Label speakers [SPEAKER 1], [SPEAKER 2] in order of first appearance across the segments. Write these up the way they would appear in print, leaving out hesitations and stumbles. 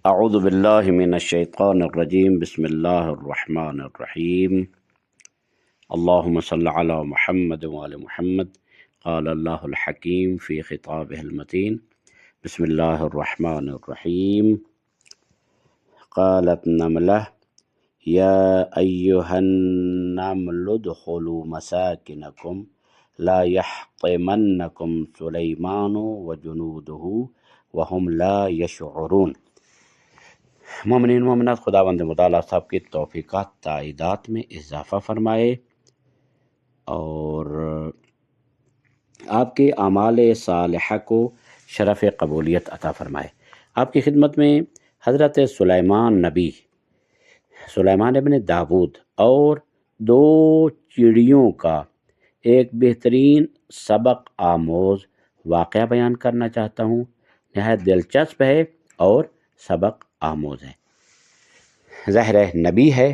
[SPEAKER 1] اعوذ باللہ من الشیطان الرجیم بسم اللہ الرحمن الرحیم اللہم صلی علی محمد وعلی محمد قال اللہ الحکیم فی خطابہ المتین بسم اللہ الرحمن الرحیم قالت نملہ یا ایہا النمل ادخلوا مساکنکم لا یحطمنکم سلیمان وجنودہ وہم لا یشعرون۔ مومنین مومنات، خداوند متعالی صاحب کی توفیقات تائیدات میں اضافہ فرمائے اور آپ کے اعمال صالحہ کو شرف قبولیت عطا فرمائے۔ آپ کی خدمت میں حضرت سلیمان نبی، سلیمان ابن داود اور دو چڑیوں کا ایک بہترین سبق آموز واقعہ بیان کرنا چاہتا ہوں۔ نہایت دلچسپ ہے اور سبق آموز ہے۔ ظاہر ہے نبی ہے،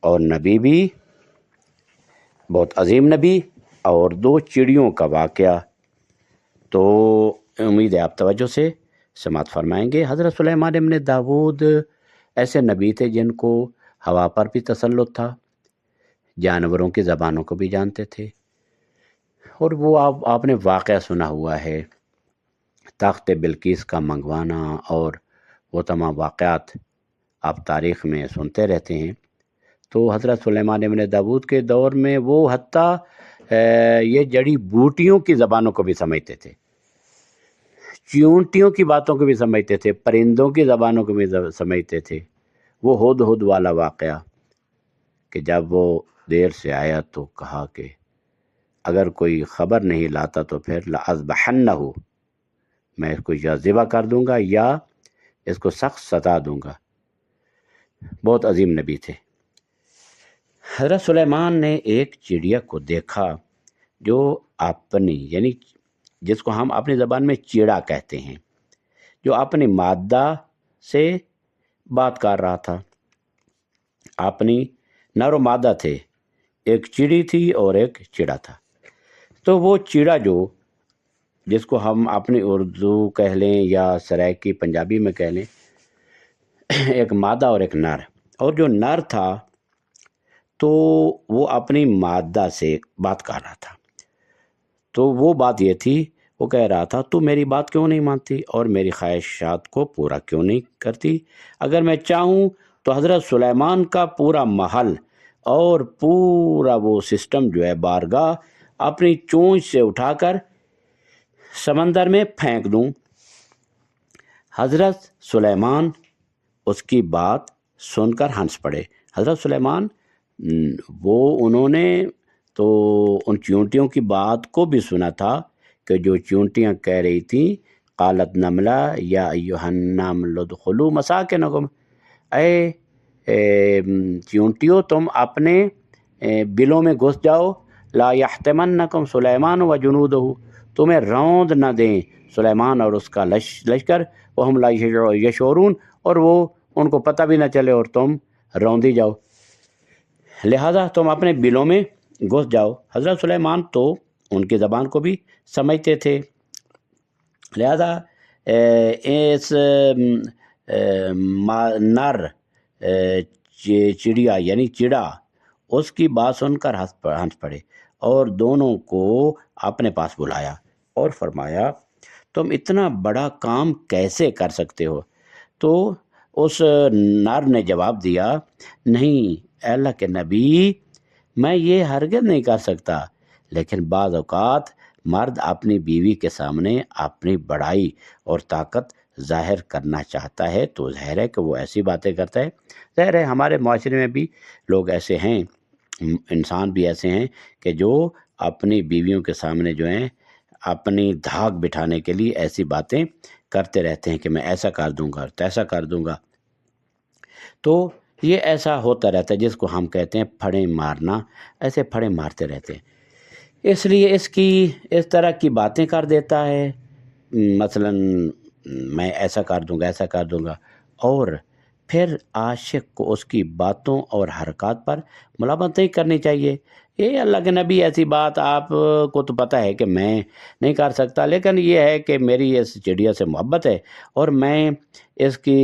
[SPEAKER 1] اور نبی بھی بہت عظیم نبی، اور دو چڑیوں کا واقعہ، تو امید ہے آپ توجہ سے سماعت فرمائیں گے۔ حضرت سلیمان ابن داود ایسے نبی تھے جن کو ہوا پر بھی تسلط تھا، جانوروں کی زبانوں کو بھی جانتے تھے، اور وہ آپ نے واقعہ سنا ہوا ہے، تخت بلقیس کا منگوانا اور وہ تمام واقعات آپ تاریخ میں سنتے رہتے ہیں۔ تو حضرت سلیمان ابن داود کے دور میں وہ حتیٰ یہ جڑی بوٹیوں کی زبانوں کو بھی سمجھتے تھے، چیونٹیوں کی باتوں کو بھی سمجھتے تھے، پرندوں کی زبانوں کو بھی سمجھتے تھے۔ وہ ہدہد والا واقعہ کہ جب وہ دیر سے آیا تو کہا کہ اگر کوئی خبر نہیں لاتا تو پھر لأذبحنہ، میں اس کو یا ذبح کر دوں گا یا اس کو سخت سزا دوں گا۔ بہت عظیم نبی تھے۔ حضرت سلیمان نے ایک چڑیا کو دیکھا جو اپنی، یعنی جس کو ہم اپنی زبان میں چیڑا کہتے ہیں، جو اپنی مادہ سے بات کر رہا تھا۔ اپنی نر و مادہ تھے، ایک چڑی تھی اور ایک چڑا تھا۔ تو وہ چڑا جس کو ہم اپنی اردو کہہ لیں یا سرائکی پنجابی میں کہہ لیں، ایک مادہ اور ایک نر، اور جو نر تھا تو وہ اپنی مادہ سے بات کر رہا تھا۔ تو وہ بات یہ تھی، وہ کہہ رہا تھا تو میری بات کیوں نہیں مانتی اور میری خواہشات کو پورا کیوں نہیں کرتی؟ اگر میں چاہوں تو حضرت سلیمان کا پورا محل اور پورا وہ سسٹم جو ہے بارگاہ اپنی چونچ سے اٹھا کر سمندر میں پھینک دوں۔ حضرت سلیمان اس کی بات سن کر ہنس پڑے۔ حضرت سلیمان انہوں نے تو ان چیونٹیوں کی بات کو بھی سنا تھا کہ جو چیونٹیاں کہہ رہی تھیں، قالت نملہ یا ایھا النمل ادخلوا مساکنکم، اے چیونٹیوں تم اپنے بلوں میں گھس جاؤ، لا یحطمنکم سلیمان وجنودہ، تمہیں روند نہ دیں سلیمان اور اس کا لشکر، وہم لا یشعرون، اور وہ ان کو پتہ بھی نہ چلے اور تم روندی جاؤ، لہذا تم اپنے بلوں میں گھس جاؤ۔ حضرت سلیمان تو ان کی زبان کو بھی سمجھتے تھے، لہذا اس نر چڑیا یعنی چڑا اس کی بات سن کر ہنس پڑے اور دونوں کو اپنے پاس بلایا اور فرمایا تم اتنا بڑا کام کیسے کر سکتے ہو؟ تو اس نر نے جواب دیا، نہیں اے اللہ کے نبی، میں یہ ہرگز نہیں کر سکتا، لیکن بعض اوقات مرد اپنی بیوی کے سامنے اپنی بڑائی اور طاقت ظاہر کرنا چاہتا ہے تو ظاہر ہے کہ وہ ایسی باتیں کرتا ہے۔ ظاہر ہے ہمارے معاشرے میں بھی لوگ ایسے ہیں، انسان بھی ایسے ہیں کہ جو اپنی بیویوں کے سامنے جو ہیں اپنی دھاک بٹھانے کے لیے ایسی باتیں کرتے رہتے ہیں کہ میں ایسا کر دوں گا تیسا کر دوں گا۔ تو یہ ایسا ہوتا رہتا ہے جس کو ہم کہتے ہیں پھڑے مارنا، ایسے پھڑے مارتے رہتے ہیں، اس لیے اس طرح کی باتیں کر دیتا ہے، مثلا میں ایسا کر دوں گا ایسا کر دوں گا، اور پھر عاشق کو اس کی باتوں اور حرکات پر ملامت نہیں کرنی چاہیے، یہ اللہ کے نبی ایسی بات آپ کو تو پتہ ہے کہ میں نہیں کر سکتا، لیکن یہ ہے کہ میری اس چڑیا سے محبت ہے اور میں اس کی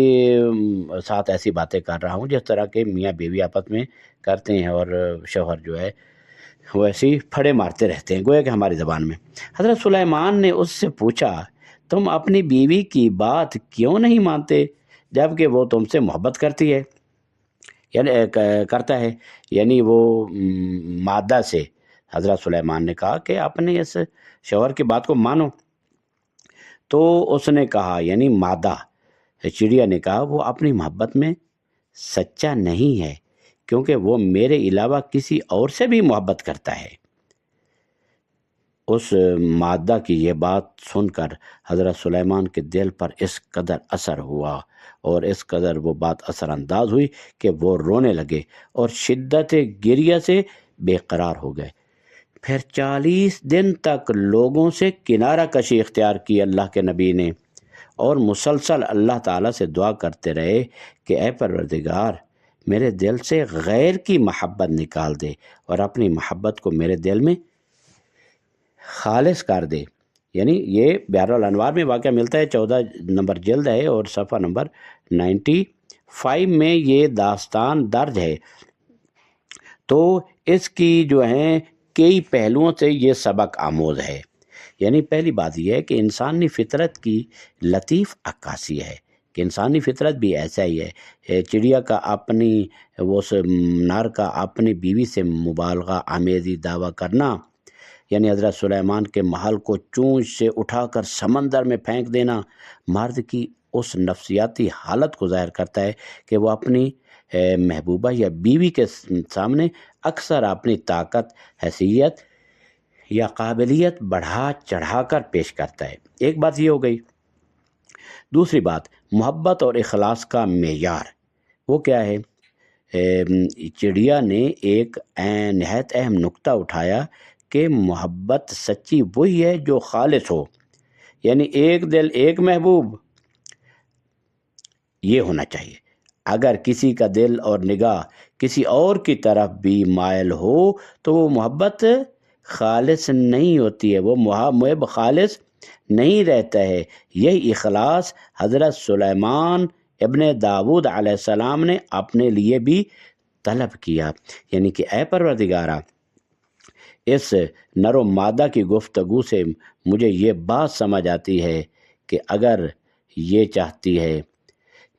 [SPEAKER 1] ساتھ ایسی باتیں کر رہا ہوں جس طرح کہ میاں بیوی آپس میں کرتے ہیں، اور شوہر جو ہے وہ ایسے ہی پھڑے مارتے رہتے ہیں، گویا کہ ہماری زبان میں۔ حضرت سلیمان نے اس سے پوچھا، تم اپنی بیوی کی بات کیوں نہیں مانتے جبکہ وہ تم سے محبت کرتی ہے، یعنی کرتا ہے، یعنی وہ مادہ سے حضرت سلیمان نے کہا کہ اپنے اس شوہر کی بات کو مانو، تو اس نے کہا، یعنی مادہ چڑیا نے کہا، وہ اپنی محبت میں سچا نہیں ہے کیونکہ وہ میرے علاوہ کسی اور سے بھی محبت کرتا ہے۔ اس مادہ کی یہ بات سن کر حضرت سلیمان کے دل پر اس قدر اثر ہوا اور اس قدر وہ بات اثر انداز ہوئی کہ وہ رونے لگے اور شدت گریہ سے بے قرار ہو گئے۔ پھر 40 دن تک لوگوں سے کنارہ کشی اختیار کی اللہ کے نبی نے، اور مسلسل اللہ تعالیٰ سے دعا کرتے رہے کہ اے پروردگار، میرے دل سے غیر کی محبت نکال دے اور اپنی محبت کو میرے دل میں خالص کر دے۔ یعنی یہ بحر الانوار میں واقعہ ملتا ہے، 14 نمبر جلد ہے اور صفحہ نمبر 95 میں یہ داستان درج ہے۔ تو اس کی جو ہیں کئی پہلوؤں سے یہ سبق آموز ہے۔ یعنی پہلی بات یہ ہے کہ انسانی فطرت کی لطیف عکاسی ہے کہ انسانی فطرت بھی ایسا ہی ہے۔ چڑیا کا اپنی نر کا اپنی بیوی سے مبالغہ آمیزی دعویٰ کرنا، یعنی حضرت سلیمان کے محل کو چونچ سے اٹھا کر سمندر میں پھینک دینا، مرد کی اس نفسیاتی حالت کو ظاہر کرتا ہے کہ وہ اپنی محبوبہ یا بیوی کے سامنے اکثر اپنی طاقت، حیثیت یا قابلیت بڑھا چڑھا کر پیش کرتا ہے۔ ایک بات یہ ہو گئی۔ دوسری بات، محبت اور اخلاص کا معیار وہ کیا ہے؟ چڑیا نے ایک نہایت اہم نقطہ اٹھایا کہ محبت سچی وہی ہے جو خالص ہو، یعنی ایک دل ایک محبوب یہ ہونا چاہیے۔ اگر کسی کا دل اور نگاہ کسی اور کی طرف بھی مائل ہو تو وہ محبت خالص نہیں ہوتی ہے، وہ محب خالص نہیں رہتا ہے۔ یہی اخلاص حضرت سلیمان ابن داود علیہ السلام نے اپنے لیے بھی طلب کیا، یعنی کہ اے پروردگارہ، اس نر و مادہ کی گفتگو سے مجھے یہ بات سمجھ آتی ہے کہ اگر یہ چاہتی ہے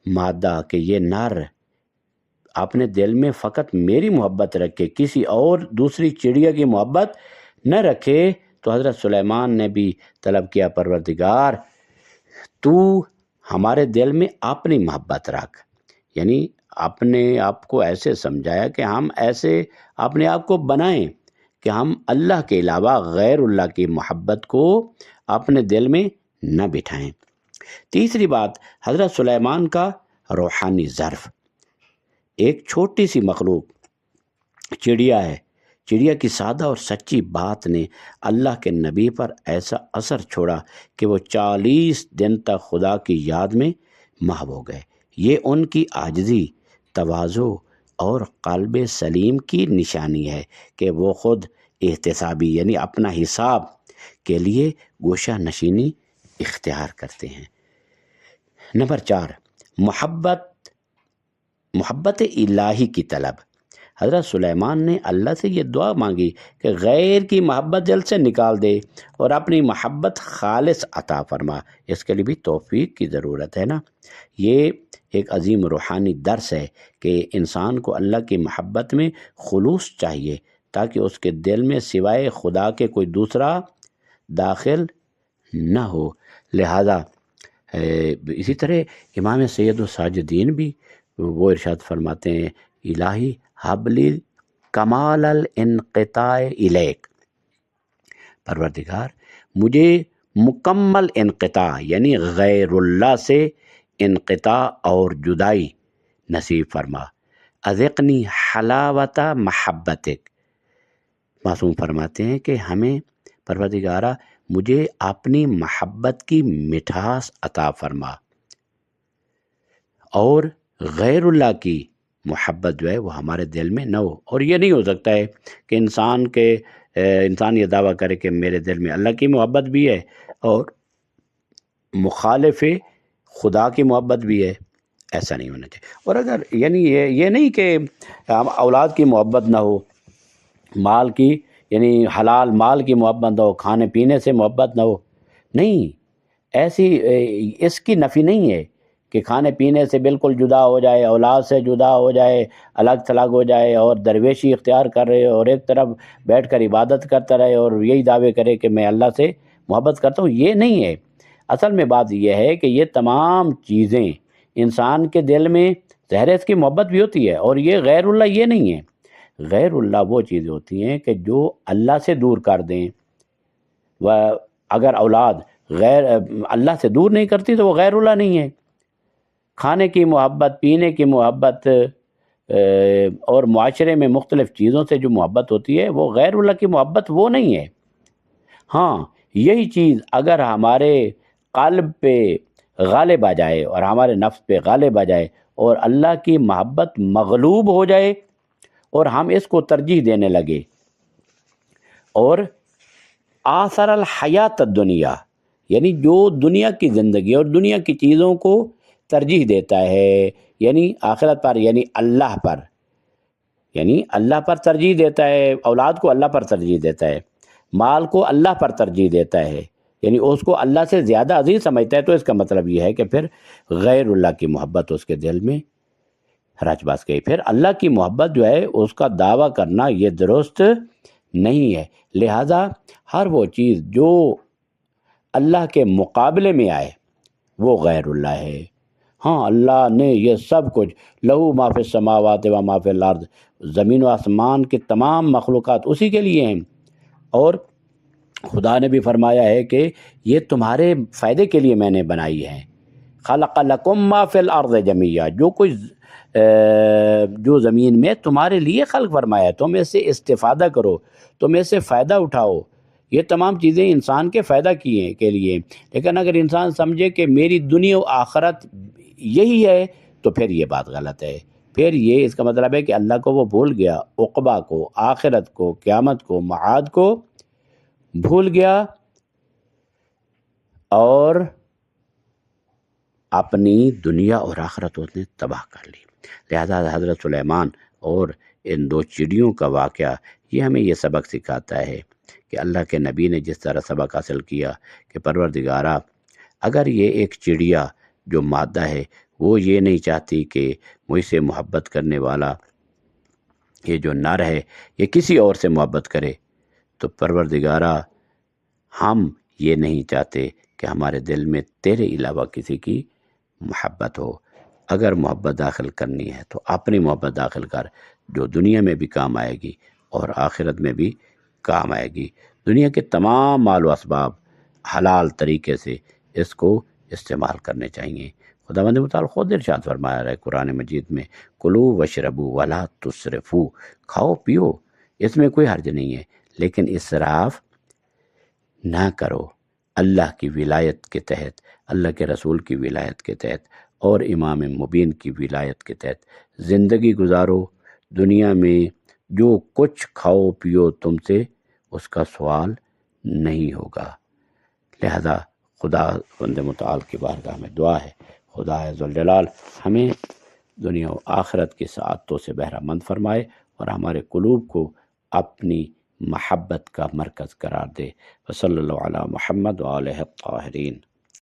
[SPEAKER 1] مادہ کہ یہ نر اپنے دل میں فقط میری محبت رکھے، کسی اور دوسری چڑیا کی محبت نہ رکھے، تو حضرت سلیمان نے بھی طلب کیا، پروردگار تو ہمارے دل میں اپنی محبت رکھ، یعنی اپنے آپ کو ایسے سمجھایا کہ ہم ایسے اپنے آپ کو بنائیں کہ ہم اللہ کے علاوہ غیر اللہ کی محبت کو اپنے دل میں نہ بٹھائیں۔ تیسری بات، حضرت سلیمان کا روحانی ظرف۔ ایک چھوٹی سی مخلوق چڑیا ہے، چڑیا کی سادہ اور سچی بات نے اللہ کے نبی پر ایسا اثر چھوڑا کہ وہ 40 دن تک خدا کی یاد میں محو ہو گئے۔ یہ ان کی عاجزی، تواضع اور قلب سلیم کی نشانی ہے کہ وہ خود احتسابی، یعنی اپنا حساب کے لیے گوشہ نشینی اختیار کرتے ہیں۔ نمبر 4، محبت الہی کی طلب۔ حضرت سلیمان نے اللہ سے یہ دعا مانگی کہ غیر کی محبت دل سے نکال دے اور اپنی محبت خالص عطا فرما۔ اس کے لیے بھی توفیق کی ضرورت ہے نا۔ یہ ایک عظیم روحانی درس ہے کہ انسان کو اللہ کی محبت میں خلوص چاہیے تاکہ اس کے دل میں سوائے خدا کے کوئی دوسرا داخل نہ ہو۔ لہذا اسی طرح امام سید الساجدین بھی وہ ارشاد فرماتے ہیں، الہی حبلی کمال الانقطاع الیک، پروردگار مجھے مکمل انقطاع یعنی غیر اللہ سے انقطاع اور جدائی نصیب فرما، اذقنی حلاوت محبتک۔ معصوم فرماتے ہیں کہ ہمیں پروردگارہ مجھے اپنی محبت کی مٹھاس عطا فرما اور غیر اللہ کی محبت جو ہے وہ ہمارے دل میں نہ ہو۔ اور یہ نہیں ہو سکتا ہے کہ انسان یہ دعویٰ کرے کہ میرے دل میں اللہ کی محبت بھی ہے اور مخالف خدا کی محبت بھی ہے، ایسا نہیں ہونا چاہیے۔ اور اگر یعنی یہ نہیں کہ اولاد کی محبت نہ ہو، مال کی یعنی حلال مال کی محبت نہ ہو، کھانے پینے سے محبت نہ ہو، نہیں، ایسی اس کی نفی نہیں ہے کہ کھانے پینے سے بالکل جدا ہو جائے، اولاد سے جدا ہو جائے، الگ تھلگ ہو جائے اور درویشی اختیار کر رہے اور ایک طرف بیٹھ کر عبادت کرتا رہے اور یہی دعوے کرے کہ میں اللہ سے محبت کرتا ہوں، یہ نہیں ہے۔ اصل میں بات یہ ہے کہ یہ تمام چیزیں انسان کے دل میں ظاہر ہے اس کی محبت بھی ہوتی ہے، اور یہ غیر اللہ یہ نہیں ہے۔ غیر اللہ وہ چیزیں ہوتی ہیں کہ جو اللہ سے دور کر دیں، اگر اولاد غیر اللہ سے دور نہیں کرتی تو وہ غیر اللہ نہیں ہے۔ کھانے کی محبت، پینے کی محبت اور معاشرے میں مختلف چیزوں سے جو محبت ہوتی ہے وہ غیر اللہ کی محبت وہ نہیں ہے۔ ہاں، یہی چیز اگر ہمارے قلب پہ غالب آ جائے اور ہمارے نفس پہ غالب آ جائے اور اللہ کی محبت مغلوب ہو جائے اور ہم اس کو ترجیح دینے لگے، اور آثر الحیات الدنیا یعنی جو دنیا کی زندگی اور دنیا کی چیزوں کو ترجیح دیتا ہے، یعنی آخرت پر، یعنی اللہ پر ترجیح دیتا ہے، اولاد کو اللہ پر ترجیح دیتا ہے، مال کو اللہ پر ترجیح دیتا ہے، یعنی اس کو اللہ سے زیادہ عزیز سمجھتا ہے، تو اس کا مطلب یہ ہے کہ پھر غیر اللہ کی محبت اس کے دل میں رچ بس گئی۔ پھر اللہ کی محبت جو ہے اس کا دعویٰ کرنا یہ درست نہیں ہے۔ لہٰذا ہر وہ چیز جو اللہ کے مقابلے میں آئے وہ غیر اللہ ہے۔ ہاں، اللہ نے یہ سب کچھ، لہو ما فی السماوات و ما فی الارض، زمین و آسمان کے تمام مخلوقات اسی کے لیے ہیں، اور خدا نے بھی فرمایا ہے کہ یہ تمہارے فائدے کے لیے میں نے بنائی ہے۔ خلق لکم ما فی الارض جمیعا، جو کچھ جو زمین میں تمہارے لیے خلق فرمایا ہے، تم اس سے استفادہ کرو، تم اس سے فائدہ اٹھاؤ۔ یہ تمام چیزیں انسان کے فائدہ کے لیے، لیکن اگر انسان سمجھے کہ میری دنیا و آخرت یہی ہے تو پھر یہ بات غلط ہے۔ پھر یہ اس کا مطلب ہے کہ اللہ کو وہ بھول گیا، عقبہ کو، آخرت کو، قیامت کو، معاد کو بھول گیا، اور اپنی دنیا اور آخرت اس نے تباہ کر لی۔ لہذا حضرت سلیمان اور ان دو چڑیوں کا واقعہ یہ ہمیں یہ سبق سکھاتا ہے کہ اللہ کے نبی نے جس طرح سبق حاصل کیا کہ پروردگارہ، اگر یہ ایک چڑیا جو مادہ ہے وہ یہ نہیں چاہتی کہ مجھ سے محبت کرنے والا یہ جو نر ہے یہ کسی اور سے محبت کرے، تو پروردگارہ ہم یہ نہیں چاہتے کہ ہمارے دل میں تیرے علاوہ کسی کی محبت ہو۔ اگر محبت داخل کرنی ہے تو اپنی محبت داخل کر، جو دنیا میں بھی کام آئے گی اور آخرت میں بھی کام آئے گی۔ دنیا کے تمام مال و اسباب حلال طریقے سے اس کو استعمال کرنے چاہیے۔ خداوند متعال خود ارشاد فرمایا ہے قرآن مجید میں، کلو وشربو ولا تسرفو، کھاؤ پیو، اس میں کوئی حرج نہیں ہے، لیکن اسراف نہ کرو۔ اللہ کی ولایت کے تحت، اللہ کے رسول کی ولایت کے تحت اور امام مبین کی ولایت کے تحت زندگی گزارو۔ دنیا میں جو کچھ کھاؤ پیو تم سے اس کا سوال نہیں ہوگا۔ لہذا خدا بند متعال کی بارگاہ میں دعا ہے، خدا ذوالجلال ہمیں دنیا و آخرت کی سعادتوں سے بہرہ مند فرمائے اور ہمارے قلوب کو اپنی محبت کا مرکز قرار دے۔ وصلی اللہ علی محمد وآلہ الطاہرین۔